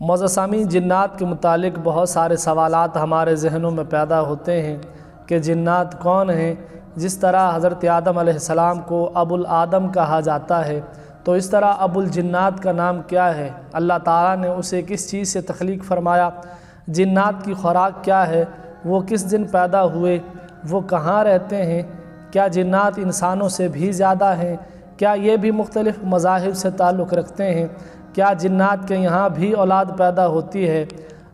معزز سامعین، جنات کے متعلق بہت سارے سوالات ہمارے ذہنوں میں پیدا ہوتے ہیں کہ جنات کون ہیں۔ جس طرح حضرت آدم علیہ السلام کو ابو الآدم کہا جاتا ہے، تو اس طرح ابو الجنات کا نام کیا ہے؟ اللہ تعالیٰ نے اسے کس چیز سے تخلیق فرمایا؟ جنات کی خوراک کیا ہے؟ وہ کس دن پیدا ہوئے؟ وہ کہاں رہتے ہیں؟ کیا جنات انسانوں سے بھی زیادہ ہیں؟ کیا یہ بھی مختلف مذاہب سے تعلق رکھتے ہیں؟ کیا جنات کے یہاں بھی اولاد پیدا ہوتی ہے؟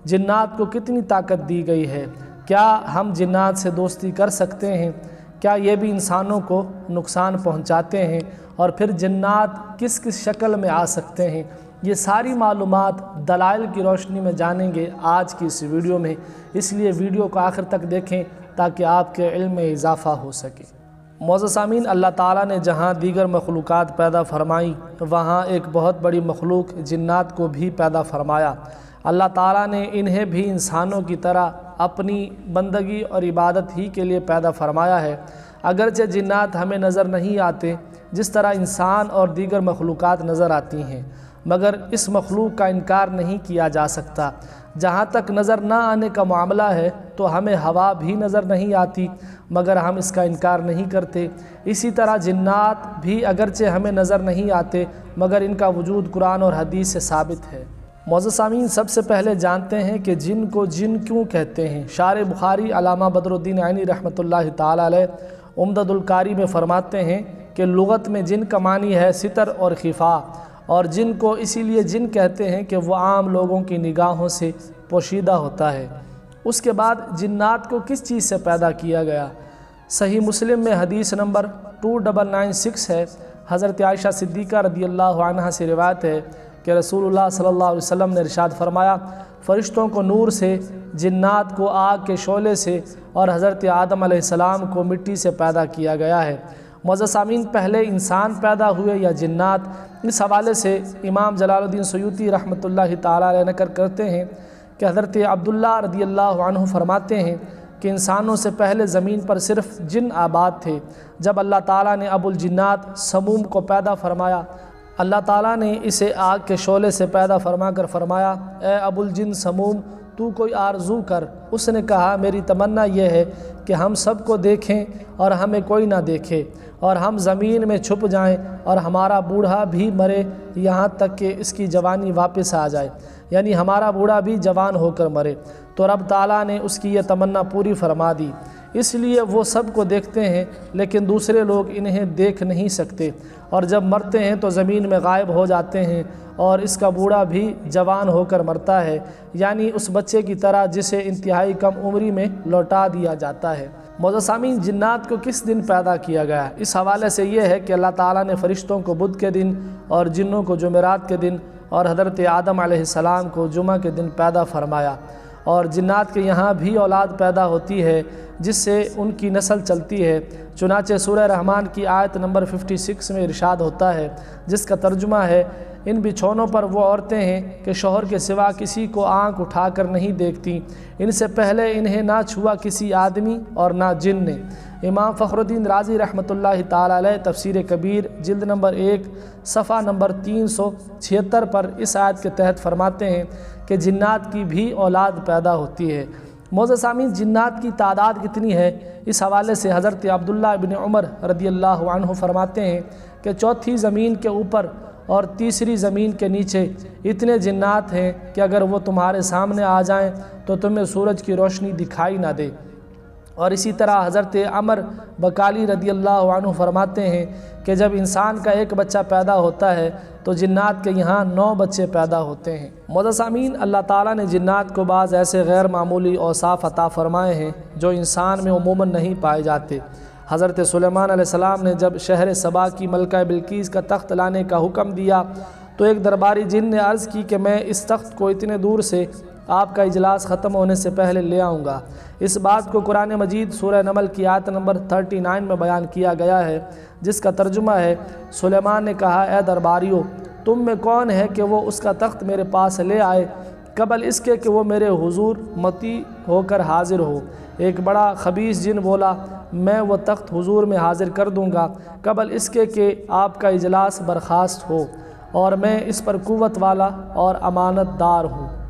جنات کو کتنی طاقت دی گئی ہے؟ کیا ہم جنات سے دوستی کر سکتے ہیں؟ کیا یہ بھی انسانوں کو نقصان پہنچاتے ہیں؟ اور پھر جنات کس کس شکل میں آ سکتے ہیں؟ یہ ساری معلومات دلائل کی روشنی میں جانیں گے آج کی اس ویڈیو میں، اس لیے ویڈیو کو آخر تک دیکھیں تاکہ آپ کے علم میں اضافہ ہو سکے۔ معزز سامعین، اللہ تعالیٰ نے جہاں دیگر مخلوقات پیدا فرمائیں، وہاں ایک بہت بڑی مخلوق جنات کو بھی پیدا فرمایا۔ اللہ تعالیٰ نے انہیں بھی انسانوں کی طرح اپنی بندگی اور عبادت ہی کے لیے پیدا فرمایا ہے۔ اگرچہ جنات ہمیں نظر نہیں آتے جس طرح انسان اور دیگر مخلوقات نظر آتی ہیں، مگر اس مخلوق کا انکار نہیں کیا جا سکتا۔ جہاں تک نظر نہ آنے کا معاملہ ہے تو ہمیں ہوا بھی نظر نہیں آتی، مگر ہم اس کا انکار نہیں کرتے۔ اسی طرح جنات بھی اگرچہ ہمیں نظر نہیں آتے، مگر ان کا وجود قرآن اور حدیث سے ثابت ہے۔ معزز سامعین، سب سے پہلے جانتے ہیں کہ جن کو جن کیوں کہتے ہیں۔ شارح بخاری علامہ بدر الدین عینی رحمۃ اللہ تعالی علیہ عمدۃ القاری میں فرماتے ہیں کہ لغت میں جن کا معنی ہے ستر اور خفا، اور جن کو اسی لیے جن کہتے ہیں کہ وہ عام لوگوں کی نگاہوں سے پوشیدہ ہوتا ہے۔ اس کے بعد جنات کو کس چیز سے پیدا کیا گیا؟ صحیح مسلم میں حدیث نمبر 2996 ہے۔ حضرت عائشہ صدیقہ رضی اللہ عنہا سے روایت ہے کہ رسول اللہ صلی اللہ علیہ وسلم نے ارشاد فرمایا، فرشتوں کو نور سے، جنات کو آگ کے شعلے سے، اور حضرت آدم علیہ السلام کو مٹی سے پیدا کیا گیا ہے۔ معزز سامعین، پہلے انسان پیدا ہوئے یا جنات؟ اس حوالے سے امام جلال الدین سیوطی رحمۃ اللہ تعالی علیہ نقل کرتے ہیں کہ حضرت عبداللہ رضی اللہ عنہ فرماتے ہیں کہ انسانوں سے پہلے زمین پر صرف جن آباد تھے۔ جب اللہ تعالیٰ نے ابو الجنات سموم کو پیدا فرمایا، اللہ تعالیٰ نے اسے آگ کے شعلے سے پیدا فرما کر فرمایا، اے ابو الجن سموم، تو کوئی آرزو کر۔ اس نے کہا، میری تمنا یہ ہے کہ ہم سب کو دیکھیں اور ہمیں کوئی نہ دیکھے، اور ہم زمین میں چھپ جائیں اور ہمارا بوڑھا بھی مرے یہاں تک کہ اس کی جوانی واپس آ جائے، یعنی ہمارا بوڑھا بھی جوان ہو کر مرے۔ تو رب تعالیٰ نے اس کی یہ تمنا پوری فرما دی، اس لیے وہ سب کو دیکھتے ہیں لیکن دوسرے لوگ انہیں دیکھ نہیں سکتے، اور جب مرتے ہیں تو زمین میں غائب ہو جاتے ہیں، اور اس کا بوڑھا بھی جوان ہو کر مرتا ہے، یعنی اس بچے کی طرح جسے انتہائی کم عمری میں لوٹا دیا جاتا ہے۔ معزز سامعین، جنات کو کس دن پیدا کیا گیا؟ اس حوالے سے یہ ہے کہ اللہ تعالیٰ نے فرشتوں کو بدھ کے دن، اور جنوں کو جمعرات کے دن، اور حضرت آدم علیہ السلام کو جمعہ کے دن پیدا فرمایا۔ اور جنات کے یہاں بھی اولاد پیدا ہوتی ہے جس سے ان کی نسل چلتی ہے۔ چنانچہ سورہ رحمان کی آیت نمبر 56 میں ارشاد ہوتا ہے، جس کا ترجمہ ہے، ان بچھونوں پر وہ عورتیں ہیں کہ شوہر کے سوا کسی کو آنکھ اٹھا کر نہیں دیکھتی، ان سے پہلے انہیں نہ چھوا کسی آدمی اور نہ جن نے۔ امام فخر الدین رازی رحمۃ اللہ تعالی علیہ تفسیر کبیر جلد نمبر 1 صفحہ نمبر 376 پر اس آیت کے تحت فرماتے ہیں کہ جنات کی بھی اولاد پیدا ہوتی ہے۔ معزز سامعین، جنات کی تعداد کتنی ہے؟ اس حوالے سے حضرت عبداللہ ابن عمر رضی اللہ عنہ فرماتے ہیں کہ چوتھی زمین کے اوپر اور تیسری زمین کے نیچے اتنے جنات ہیں کہ اگر وہ تمہارے سامنے آ جائیں تو تمہیں سورج کی روشنی دکھائی نہ دے۔ اور اسی طرح حضرت عمر بکالی رضی اللہ عنہ فرماتے ہیں کہ جب انسان کا ایک بچہ پیدا ہوتا ہے تو جنات کے یہاں 9 بچے پیدا ہوتے ہیں۔ معزز سامعین، اللہ تعالیٰ نے جنات کو بعض ایسے غیر معمولی اوصاف عطا فرمائے ہیں جو انسان میں عموماً نہیں پائے جاتے۔ حضرت سلیمان علیہ السلام نے جب شہر سبا کی ملکہ بلقیس کا تخت لانے کا حکم دیا تو ایک درباری جن نے عرض کی کہ میں اس تخت کو اتنے دور سے آپ کا اجلاس ختم ہونے سے پہلے لے آؤں گا۔ اس بات کو قرآن مجید سورہ نمل کی آیت نمبر 39 میں بیان کیا گیا ہے، جس کا ترجمہ ہے، سلیمان نے کہا، اے درباریوں، تم میں کون ہے کہ وہ اس کا تخت میرے پاس لے آئے قبل اس کے کہ وہ میرے حضور مطیع ہو کر حاضر ہو؟ ایک بڑا خبیث جن بولا، میں وہ تخت حضور میں حاضر کر دوں گا قبل اس کے کہ آپ کا اجلاس برخاست ہو، اور میں اس پر قوت والا اور امانت دار ہوں۔